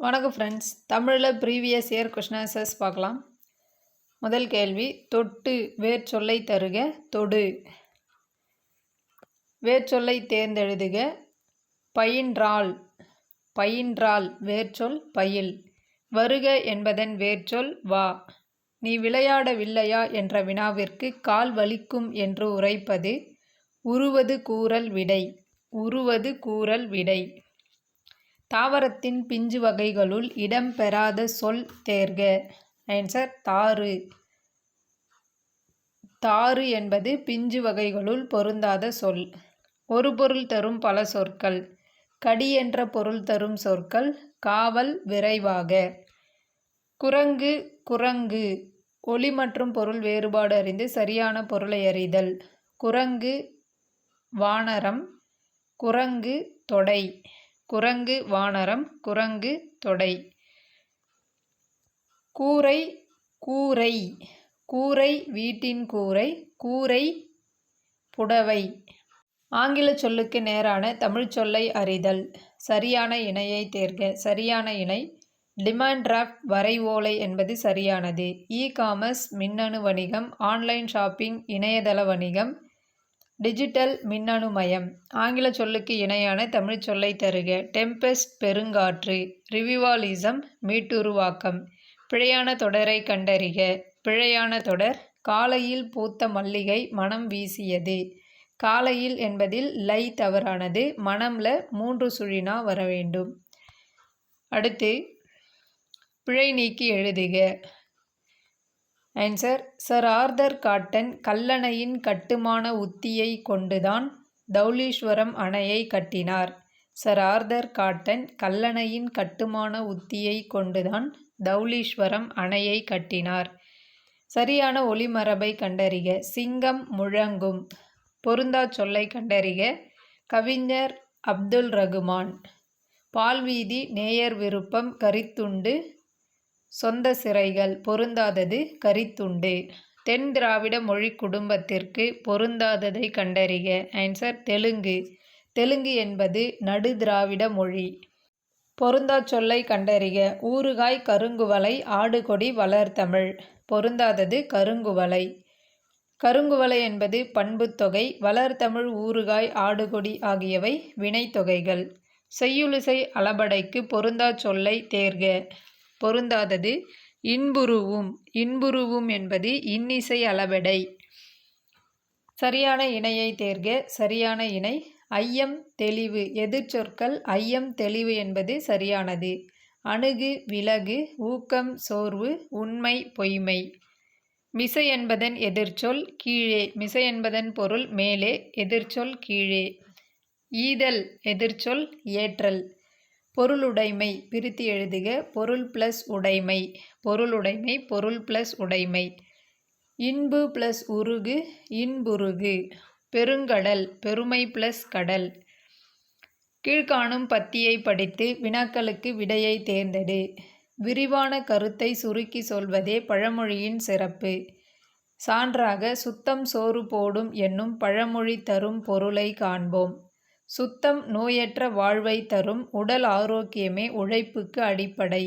வணக்கம் ஃப்ரெண்ட்ஸ். தமிழில் previous year question answers பார்க்கலாம். முதல் கேள்வி, தொட்டு வேர்ச்சொல்லை தருக. தொடு. வேர்ச்சொல்லை தேர்ந்தெழுதுக. பயின்றால். பயின்றால் வேர்ச்சொல் பயில். வருக என்பதன் வேர்ச்சொல் வா. நீ விளையாடவில்லையா என்ற வினாவிற்கு கால் வலிக்கும் என்று உரைப்பது உருவது கூறல் விடை. உருவது கூறல் விடை. தாவரத்தின் பிஞ்சு வகைகளுள் இடம்பெறாத சொல் தேர்க. ஆன்சர் தாரு. தாரு என்பது பிஞ்சு வகைகளுள் பொருந்தாத சொல். ஒரு பொருள் தரும் பல சொற்கள். கடி என்ற பொருள் தரும் சொற்கள் காவல், விரைவாக. குரங்கு, குரங்கு. ஒலி மற்றும் பொருள் வேறுபாடு அறிந்து சரியான பொருளை அறிதல். குரங்கு வானரம், குரங்கு தொடை. குரங்கு வானரம், குரங்கு தொடை. கூரை, கூரை. கூரை வீட்டின் கூரை, கூரை புடவை. ஆங்கில சொல்லுக்கு நேரான தமிழ் சொல்லை அறிதல். சரியான இணையை தேர்க. சரியான இணை டிமாண்ட் டிராஃப்ட், வரைவோலை என்பது சரியானது. இ-காமர்ஸ் மின்னணு வணிகம், ஆன்லைன் ஷாப்பிங் இணையதள வணிகம், டிஜிட்டல் மின்னணுமயம். ஆங்கில சொல்லுக்கு இணையான தமிழ் சொல்லை தருக. டெம்பெஸ்ட் பெருங்காற்று. ரிவிவாலிசம் மீட்டுருவாக்கம். பிழையான தொடரை கண்டறிக. பிழையான தொடர் காலையில் பூத்த மல்லிகை மனம் வீசியது. காலையில் என்பதில் லை தவறானது. மனம்ல 3 சுழினா வர வேண்டும். அடுத்து பிழை நீக்கி எழுதுக. ஆன்சர் சர் ஆர்தர் காட்டன் கல்லணையின் கட்டுமான உத்தியை கொண்டுதான் தௌலீஸ்வரம் அணையை கட்டினார். சர் ஆர்தர் காட்டன் கல்லணையின் கட்டுமான உத்தியை கொண்டுதான் தௌலீஸ்வரம் அணையை கட்டினார். சரியான ஒலிமரபை கண்டறிக. சிங்கம் முழங்கும். பொருந்தா சொல்லை கண்டறிக. கவிஞர் அப்துல் ரகுமான். பால்வீதி, நேயர் விருப்பம், கரித்துண்டு, சொந்த சிறைகள். பொருந்தாதது கரித்துண்டு. தென் திராவிட மொழி குடும்பத்திற்கு பொருந்தாததை கண்டறிக. ஆன்சர் தெலுங்கு. தெலுங்கு என்பது நடு திராவிட மொழி. பொருந்தா சொல்லை கண்டறிக. ஊறுகாய், கருங்குவளை, ஆடுகொடி, வளர்தமிழ். பொருந்தாதது கருங்குவளை. கருங்குவளை என்பது பண்புத்தொகை. வளர்தமிழ், ஊறுகாய், ஆடுகொடி ஆகியவை வினைத்தொகைகள். செய்யுளிசை அளபடைக்கு பொருந்தா சொல்லை தேர்க. பொருந்தாதது இன்புருவும். இன்புருவும் என்பது இன்னிசை அளபெடை. சரியான இணையை தேர்க. சரியான இணை ஐயம், தெளிவு. எதிர்ச்சொற்கள் ஐயம், தெளிவு என்பது சரியானது. அணுகு, விலகு, ஊக்கம், சோர்வு, உண்மை, பொய்மை. மிசை என்பதன் எதிர்ச்சொல் கீழே. மிசை என்பதன் பொருள் மேலே, எதிர்ச்சொல் கீழே. ஈதல் எதிர்ச்சொல் ஏற்றல். பொருளுடைமை பிரித்து எழுதுக. பொருள் பிளஸ் உடைமை. பொருளுடைமை, பொருள் பிளஸ் உடைமை. இன்பு பிளஸ் உருகு, இன்புருகு. பெருங்கடல் பெருமை பிளஸ் கடல். கீழ்காணும் பத்தியை படித்து வினாக்களுக்கு விடையை தேர்ந்தெடு. விரிவான கருத்தை சுருக்கி சொல்வதே பழமொழியின் சிறப்பு. சான்றாக சுத்தம் சோறு போடும் என்னும் பழமொழி தரும் பொருளை காண்போம். சுத்தம் நோயற்ற வாழ்வை தரும். உடல் ஆரோக்கியமே உழைப்புக்கு அடிப்படை.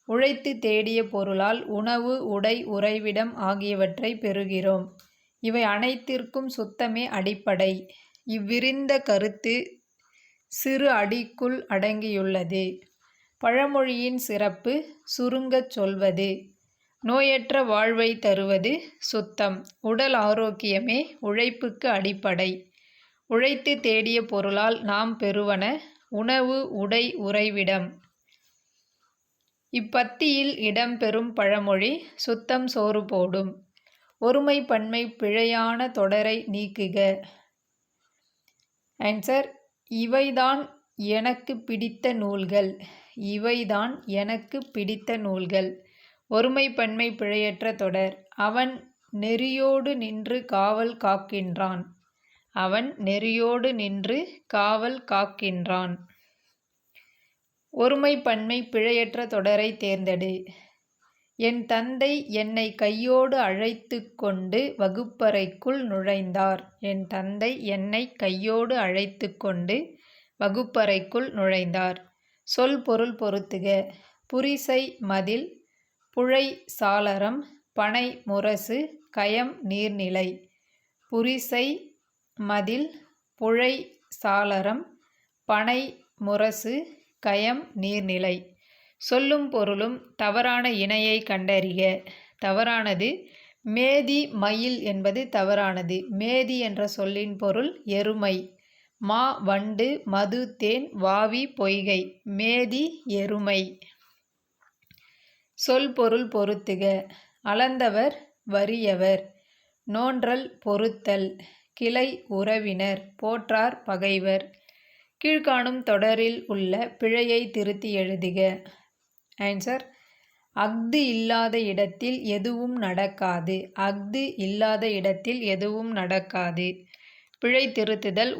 உழைத்து தேடிய பொருளால் உணவு, உடை, உறைவிடம் ஆகியவற்றை பெறுகிறோம். இவை அனைத்திற்கும் சுத்தமே அடிப்படை. இவ்விரிந்த கருத்து சிறு அடிக்குள் அடங்கியுள்ளது. பழமொழியின் சிறப்பு சுருங்கச் சொல்வது. நோயற்ற வாழ்வை தருவது சுத்தம். உடல் ஆரோக்கியமே உழைப்புக்கு அடிப்படை. உழைத்து தேடிய பொருளால் நாம் பெறுவன உணவு, உடை, உறைவிடம். இப்பத்தியில் இடம்பெறும் பழமொழி சுத்தம் சோறு போடும். ஒருமை பன்மை பிழையான தொடரை நீக்குக. ஆன்சர் இவைதான் எனக்கு பிடித்த நூல்கள். இவைதான் எனக்கு பிடித்த நூல்கள். ஒருமை பன்மை பிழையற்ற தொடர். அவன் நெறியோடு நின்று காவல் காக்கின்றான். அவன் நெறியோடு நின்று காவல் காக்கின்றான். ஒருமை பன்மை பிழையற்ற தொடரை தேர்ந்தெடு. என் தந்தை என்னை கையோடு அழைத்து கொண்டு வகுப்பறைக்குள் நுழைந்தார். என் தந்தை என்னை கையோடு அழைத்து கொண்டு வகுப்பறைக்குள் நுழைந்தார். சொல் பொருள் பொருத்துக. புரிசை மதில், புழை சாளரம், பனை முரசு, கயம் நீர்நிலை. புரிசை மதில், புழை சாளரம், பனை முரசு, கயம் நீர்நிலை. சொல்லும் பொருளும் தவறான இணையை கண்டறிக. தவறானது மேதி மயில் என்பது தவறானது. மேதி என்ற சொல்லின் பொருள் எருமை. மா வண்டு, மது தேன், வாவி பொய்கை. மேதி எருமை. சொல் பொருள் பொருத்துக. அளந்தவர் வறியவர், நோன்றல் பொறுத்தல், கிளை உறவினர், போற்றார் பகைவர். கீழ்காணும் தொடரில் உள்ள பிழையை திருத்தி எழுதுக. ஆன்சர்: அஃது இல்லாத இடத்தில் எதுவும் நடக்காது. அஃது இல்லாத இடத்தில் எதுவும் நடக்காது. பிழை திருத்துதல்.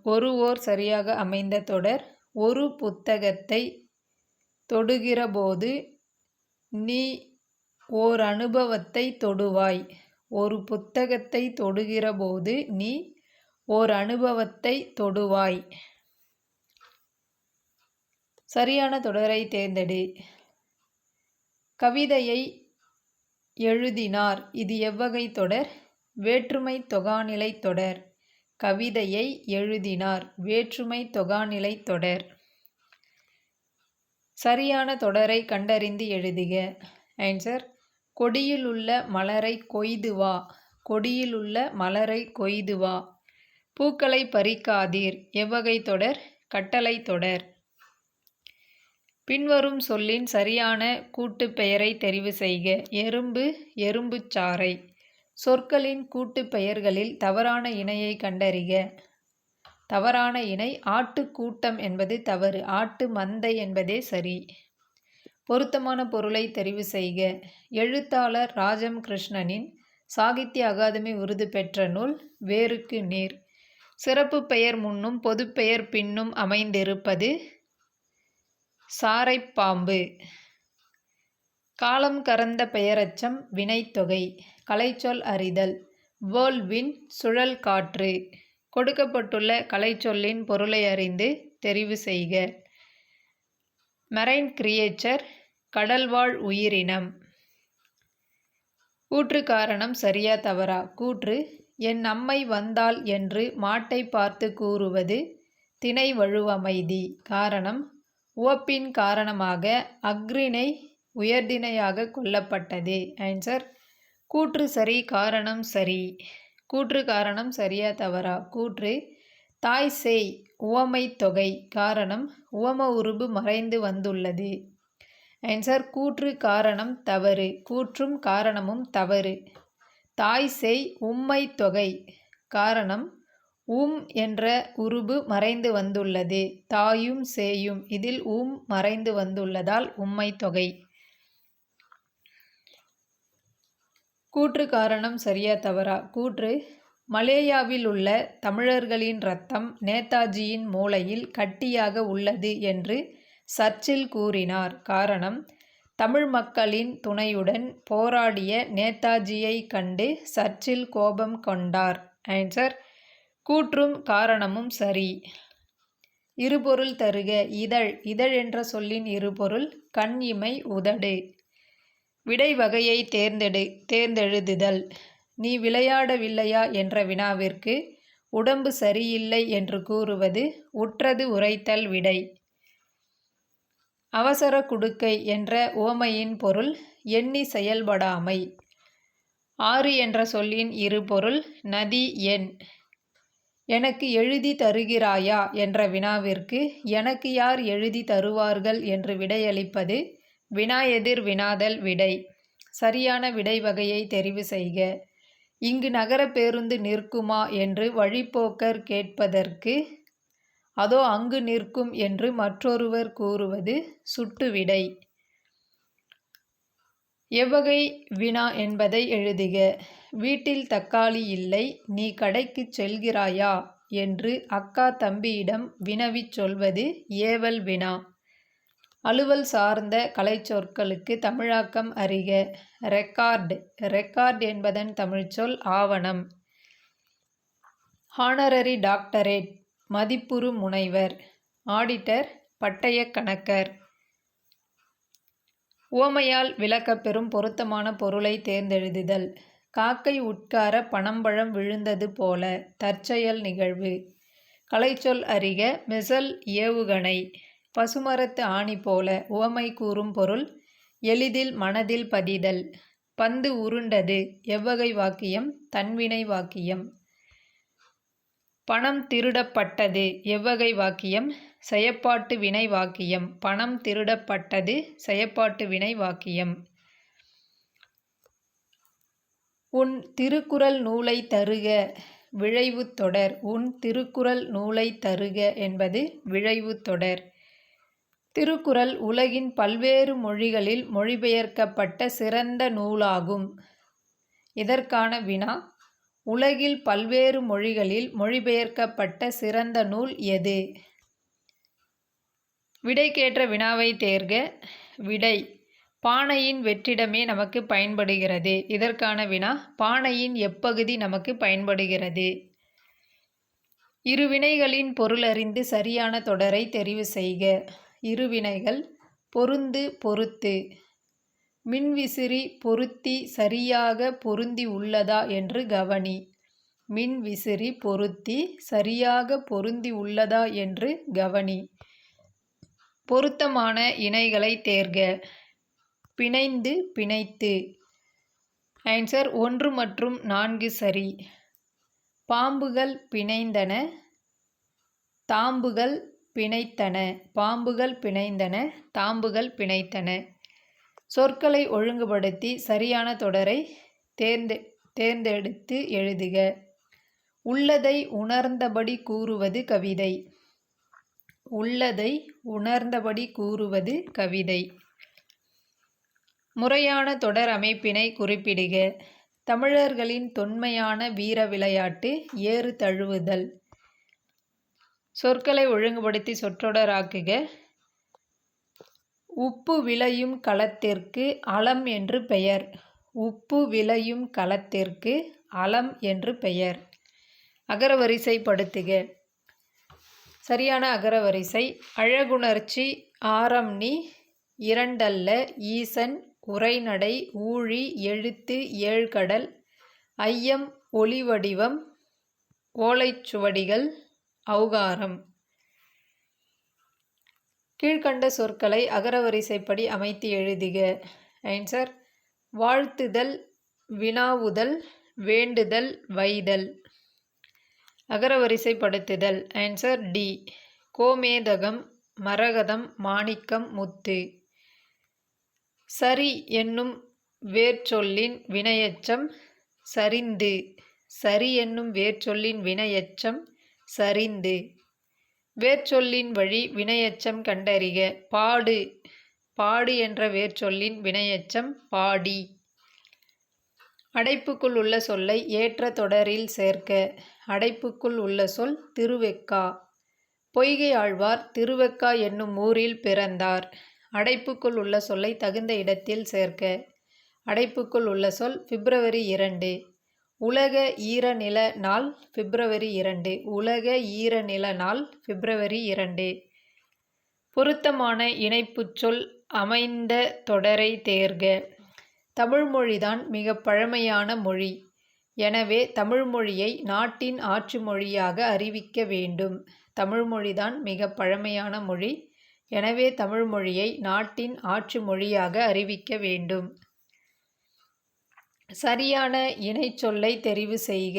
ஒரு ஓர் சரியாக அமைந்த தொடர். ஒரு புத்தகத்தை தொடுகிறபோது நீ ஓர் அனுபவத்தை தொடுவாய். ஒரு புத்தகத்தை தொடுகிறபோது நீ ஓர் அனுபவத்தை தொடுவாய். சரியான தொடரை தேர்ந்தெடு. கவிதையை எழுதினார். இது எவ்வகை தொடர்? வேற்றுமை தொகாநிலை தொடர். கவிதையை எழுதினார். வேற்றுமை தொகாநிலை தொடர். சரியான தொடரை கண்டறிந்து எழுதுக. ஆன்சர்: கொடியிலுள்ள மலரை கொய்து வா. கொடியிலுள்ள மலரை கொய்து வா. பூக்களை பறிக்காதீர். எவ்வகை தொடர்? கட்டளை தொடர். பின்வரும் சொல்லின் சரியான கூட்டுப் பெயரை தெரிவு செய்க. எறும்பு, எறும்புச்சாறை. சொற்களின் கூட்டுப் பெயர்களில் தவறான இணையை கண்டறிக. தவறான இணை ஆட்டுக்கூட்டம் என்பது தவறு. ஆட்டு மந்தை என்பதே சரி. பொருத்தமான பொருளை தெரிவு செய்க. எழுத்தாளர் ராஜம் கிருஷ்ணனின் சாகித்ய அகாதமி விருது பெற்ற நூல் வேருக்கு நீர். சிறப்பு பெயர் முன்னும் பொதுப்பெயர் பின்னும் அமைந்திருப்பது சாரைப்பாம்பு. காலம் கறந்த பெயரச்சம் வினைத்தொகை. கலைச்சொல் அறிதல். வேர்ல்வின், சுழல் காற்று. கொடுக்கப்பட்டுள்ள கலைச்சொல்லின் பொருளை அறிந்து தெரிவு செய்க. மெரைன் கிரியேச்சர், கடல்வாழ் உயிரினம். கூற்று காரணம் சரியா தவறா? கூற்று: என் அம்மை வந்தாள் என்று மாட்டை பார்த்து கூறுவது திணை வழுவமைதி. காரணம்: உவப்பின் காரணமாக அஃறிணை உயர்திணையாக கொள்ளப்பட்டது. ஆன்சர்: கூற்று சரி, காரணம் சரி. கூற்று காரணம் சரியா தவறா? கூற்று: தாய் சேய் உவமை தொகை. காரணம்: உவம உருபு மறைந்து வந்துள்ளது. ஆன்சர்: கூற்று காரணம் தவறு. கூற்றும் காரணமும் தவறு. தாய் சேய் உம்மை தொகை. காரணம்: என்ற உருபு மறைந்து வந்துள்ளது. தாயும் சேயும் இதில் மறைந்து வந்துள்ளதால் உம்மை தொகை. கூற்று காரணம் சரியா தவறா? கூற்று: மலேயாவில் உள்ள தமிழர்களின் இரத்தம் நேதாஜியின் மூளையில் கட்டியாக உள்ளது என்று சர்ச்சில் கூறினார். காரணம்: தமிழ் மக்களின் துணையுடன் போராடிய நேதாஜியை கண்டு சர்ச்சில் கோபம் கொண்டார். ஆன்சர்: கூற்றும் காரணமும் சரி. இருபொருள் தருக. இதழ். இதழ் என்ற சொல்லின் இருபொருள் கண், இமை, உதடு. விடை வகையை தேர்ந்தெழுதுதல். நீ விளையாடவில்லையா என்ற வினாவிற்கு உடம்பு சரியில்லை என்று கூறுவது உற்றது உரைத்தல் விடை. அவசர குடுக்கை என்ற உவமையின் பொருள் எண்ணி செயல்படாமை. ஆறு என்ற சொல்லின் இருபொருள் நதி, எண். எனக்கு எழுதி தருகிறாயா என்ற வினாவிற்கு எனக்கு யார் எழுதி தருவார்கள் என்று விடையளிப்பது வினா எதிர் வினாதல் விடை. சரியான விடை வகையை தெரிவு செய்க. இங்கு நகர பேருந்து நிற்குமா என்று வழிப்போக்கர் கேட்பதற்கு அதோ அங்கு நிற்கும் என்று மற்றொருவர் கூறுவது சுட்டு விடை. எவ்வகை வினா என்பதை எழுதுக. வீட்டில் தக்காளி இல்லை, நீ கடைக்கு செல்கிறாயா என்று அக்கா தம்பியிடம் வினவிச் சொல்வது ஏவல் வினா. அலுவல் சார்ந்த கலைச்சொற்களுக்கு தமிழாக்கம் அறிக. ரெக்கார்டு. ரெக்கார்ட் என்பதன் தமிழ்ச்சொல் ஆவணம். ஹானரரி டாக்டரேட் மதிப்புறு முனைவர். ஆடிட்டர் பட்டயக் கணக்கர். உவமையால் விளக்கப்பெறும் பொருத்தமான பொருளை தேர்ந்தெழுதுதல். காக்கை உட்கார பனம்பழம் விழுந்தது போல. தற்செயல் நிகழ்வு. கலைச்சொல் அறிக. மிசல் ஏவுகணை. பசுமரத்து ஆணி போல. உவமை கூறும் பொருள் எளிதில் மனதில் பதிதல். பந்து உருண்டது. எவ்வகை வாக்கியம்? தன்வினை வாக்கியம். பணம் திருடப்பட்டது. எவ்வகை வாக்கியம்? செயப்பாட்டு வினை வாக்கியம். பணம் திருடப்பட்டது செயப்பாட்டு வினை வாக்கியம். உன் திருக்குறள் நூலை தருக. விழைவுத் தொடர். உன் திருக்குறள் நூலை தருக என்பது விழைவுத் தொடர். திருக்குறள் உலகின் பல்வேறு மொழிகளில் மொழிபெயர்க்கப்பட்ட சிறந்த நூலாகும். இதற்கான வினா: உலகில் பல்வேறு மொழிகளில் மொழிபெயர்க்கப்பட்ட சிறந்த நூல் எது? விடைக்கேற்ற வினாவை தேர்க. விடை: பானையின் வெற்றிடமே நமக்கு பயன்படுகிறது. இதற்கான வினா: பானையின் எப்பகுதி நமக்கு பயன்படுகிறது? இருவினைகளின் பொருளறிந்து சரியான தொடரை தெரிவு செய்க. இருவினைகள்: பொருந்து, பொருத்து. மின்விசிறி பொருத்தி சரியாக பொருந்தி உள்ளதா என்று கவனி. மின்விசிறி பொருத்தி சரியாக பொருந்தி உள்ளதா என்று கவனி. பொருத்தமான இணைகளை தேர்க. பிணைந்து, பிணைத்து. ஆன்சர் 1 மற்றும் 4 சரி. பாம்புகள் பிணைந்தன. தாம்புகள் பிணைத்தன. பாம்புகள் பிணைந்தன. தாம்புகள் பிணைத்தன. சொற்களை ஒழுங்குபடுத்தி சரியான தொடரை தேர்ந்தெடுத்து எழுதுக. உள்ளதை உணர்ந்தபடி கூறுவது கவிதை. உள்ளதை உணர்ந்தபடி கூறுவது கவிதை. முறையான தொடர் அமைப்பினை குறிப்பிடுக. தமிழர்களின் தொன்மையான வீர விளையாட்டு ஏறு தழுவுதல். சொற்களை ஒழுங்குபடுத்தி சொற்றொடராக்குக. உப்பு விளையும் களத்திற்கு அலம் என்று பெயர். உப்பு விளையும் களத்திற்கு அலம் என்று பெயர். அகரவரிசைப்படுத்துக. சரியான அகரவரிசை: அழகுணர்ச்சி, ஆரம்நி, இரண்டல்ல, ஈசன், உரைநடை, ஊழி, எழுத்து, ஏழ்கடல், ஐயம், ஒளிவடிவம், ஓலைச்சுவடிகள், ஔகாரம். கீழ்கண்ட சொற்களை அகரவரிசைப்படி அமைத்து எழுதுக. ஆன்சர்: வாழ்த்துதல், வினாவுதல், வேண்டுதல், வைதல். அகரவரிசைப்படுத்துதல். Answer D. கோமேதகம், மரகதம், மாணிக்கம், முத்து. சரி என்னும் வேர்ச்சொல்லின் வினையெச்சம் சரிந்து. சரி என்னும் வேர்ச்சொல்லின் வினையெச்சம் சரிந்து. வேர்ச்சொல்லின் வழி வினையெச்சம் கண்டறிக. பாடு. பாடு என்ற வேர்ச்சொல்லின் வினையெச்சம் பாடி. அடைப்புக்குள் உள்ள சொல்லை ஏற்ற தொடரில் சேர்க்க. அடைப்புக்குள் உள்ள சொல் திருவெக்கா. பொய்கை ஆழ்வார் திருவெக்கா என்னும் ஊரில் பிறந்தார். அடைப்புக்குள் உள்ள சொல்லை தகுந்த இடத்தில் சேர்க்க. அடைப்புக்குள் உள்ள சொல் பிப்ரவரி 2. உலக ஈரநில நாள் பிப்ரவரி 2. உலக ஈரநில நாள் பிப்ரவரி 2. பொருத்தமான இணைப்புச் சொல் அமைந்த தொடரை தேர்க. தமிழ்மொழிதான் மிக பழமையான மொழி. எனவே தமிழ்மொழியை நாட்டின் ஆட்சி மொழியாக அறிவிக்க வேண்டும். தமிழ்மொழிதான் மிக பழமையான மொழி. எனவே தமிழ்மொழியை நாட்டின் ஆட்சி மொழியாக அறிவிக்க வேண்டும். சரியான இணைச்சொல்லை தெரிவு செய்க.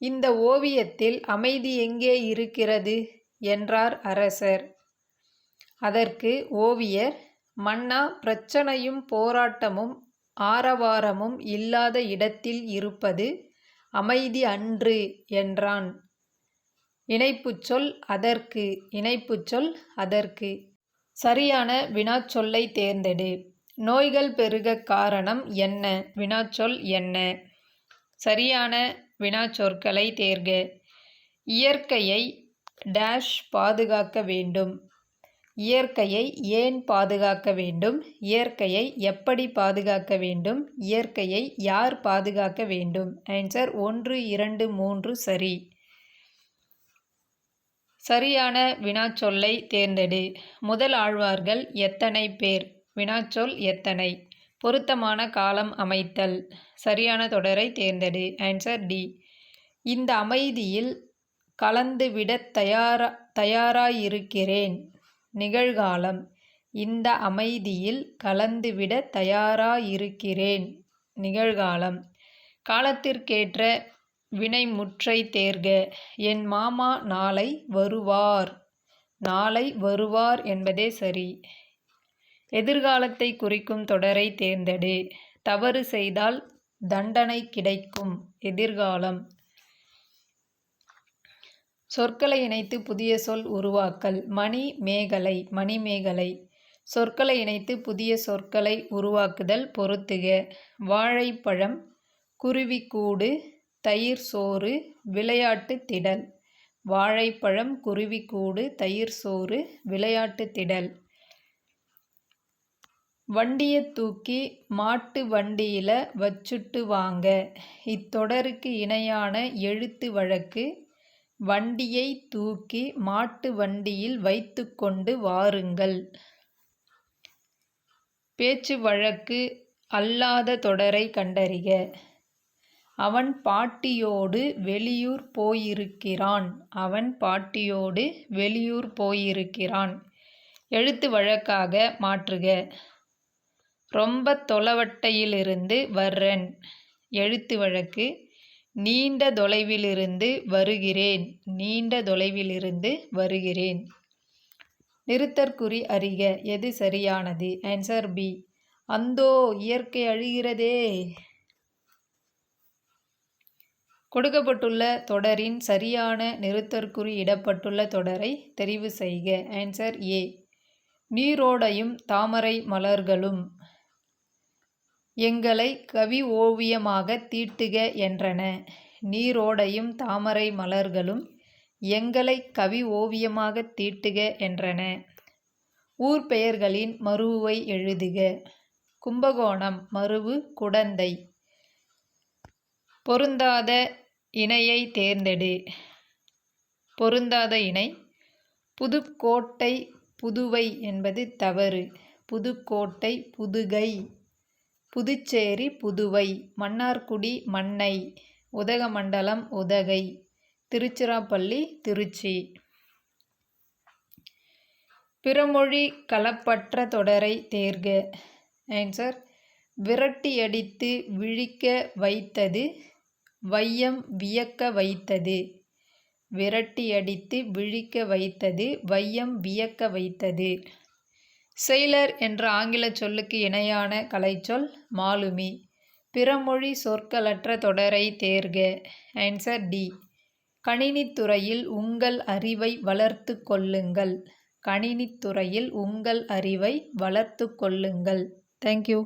இந்த ஓவியத்தில் அமைதி எங்கே இருக்கிறது என்றார் அரசர். அதற்கு ஓவியர், மன்னா, பிரச்சனையும் போராட்டமும் ஆரவாரமும் இல்லாத இடத்தில் இருப்பது அமைதி அன்று என்றான். இணைப்புச்சொல் அதற்கு. இணைப்புச்சொல் அதற்கு. சரியான வினாச்சொல்லை தேர்ந்தெடு. நோய்கள் பெருக காரணம் என்ன? வினாச்சொல் என்ன? சரியான வினாச்சொற்களை தேர்க. இயற்கையை டேஷ் பாதுகாக்க வேண்டும். இயற்கையை ஏன் பாதுகாக்க வேண்டும்? இயற்கையை எப்படி பாதுகாக்க வேண்டும்? இயற்கையை யார் பாதுகாக்க வேண்டும்? ஆன்சர் 1, 2, 3 சரி. சரியான வினாச்சொல்லை தேர்ந்தெடு. முதல் ஆழ்வார்கள் எத்தனை பேர்? வினாச்சொல் எத்தனை. பொருத்தமான காலம் அமைத்தல். சரியான தொடரை தேர்ந்தெடு. Answer D. இந்த அமைதியில் கலந்துவிடத் தயாராயிருக்கிறேன். நிகழ்காலம். இந்த அமைதியில் கலந்துவிட தயாராயிருக்கிறேன். நிகழ்காலம். காலத்திற்கேற்ற வினைமுற்றை தேர்க. என் மாமா நாளை வருவார். நாளை வருவார் என்பதே சரி. எதிர்காலத்தை குறிக்கும் தொடரை தேர்ந்தெடு. தவறு செய்தால் தண்டனை கிடைக்கும். எதிர்காலம். சொற்களை இணைத்து புதிய சொல் உருவாக்கல். மணிமேகலை. மணிமேகலை. சொற்களை இணைத்து புதிய சொற்களை உருவாக்குதல். பொருத்துக. வாழைப்பழம், குருவிக்கூடு, தயிர் சோறு, விளையாட்டு திடல். வாழைப்பழம், குருவிக்கூடு, தயிர் சோறு, விளையாட்டு திடல். வண்டிய தூக்கி மாட்டு வண்டியில வச்சுட்டு வாங்க. இத்தொடருக்கு இணையான எழுத்து வழக்கு வண்டியை தூக்கி மாட்டு வண்டியில் வைத்துக்கொண்டு வாருங்கள். பேச்சு வழக்கு அல்லாத தொடரை கண்டறிக. அவன் பாட்டியோடு வெளியூர் போயிருக்கிறான். அவன் பாட்டியோடு வெளியூர் போயிருக்கிறான். எழுத்து வழக்காக மாற்றுக. ரொம்ப தொலைவட்டையிலிருந்து வர்றேன். எழுத்து வழக்கு நீண்ட தொலைவிலிருந்து வருகிறேன். நீண்ட தொலைவிலிருந்து வருகிறேன். நிறுத்தற்குறி அறிக. எது சரியானது? Answer B. அந்தோ இயற்கை அழிகிறதே. கொடுக்கப்பட்டுள்ள தொடரின் சரியான நிறுத்தற்குறி இடப்பட்டுள்ள தொடரை தெரிவு செய்க. Answer A. நீரோடையும் தாமரை மலர்களும் எங்களை கவி ஓவியமாக தீட்டுக என்றன. நீரோடையும் தாமரை மலர்களும் எங்களை கவி ஓவியமாக தீட்டுக என்றன. ஊர் பெயர்களின் மருவை எழுதுக. கும்பகோணம் மருவு குடந்தை. பொருந்தாத இணையை தேர்ந்தெடு. பொருந்தாத இணை. புதுக்கோட்டை புதுவை என்பது தவறு. புதுக்கோட்டை புதுகை. புதுச்சேரி புதுவை. மன்னார்குடி மன்னை. உதகமண்டலம் உதகை. திருச்சிராப்பள்ளி திருச்சி. பிறமொழி கலப்பற்ற தொடரை தேர்க. ஆன்சர் விரட்டியடித்து விழிக்க வைத்தது. வையம் வியக்க வைத்தது. விரட்டியடித்து விழிக்க வைத்தது. வையம் வியக்க வைத்தது. செயலர் என்ற ஆங்கில சொல்லுக்கு இணையான கலைச்சொல் மாலுமி. பிறமொழி சொற்களற்ற தொடரை தேர்க. Answer D. கணினித்துறையில் உங்கள் அறிவை வளர்த்து கொள்ளுங்கள். கணினித்துறையில் உங்கள் அறிவை வளர்த்து கொள்ளுங்கள். தேங்க்யூ.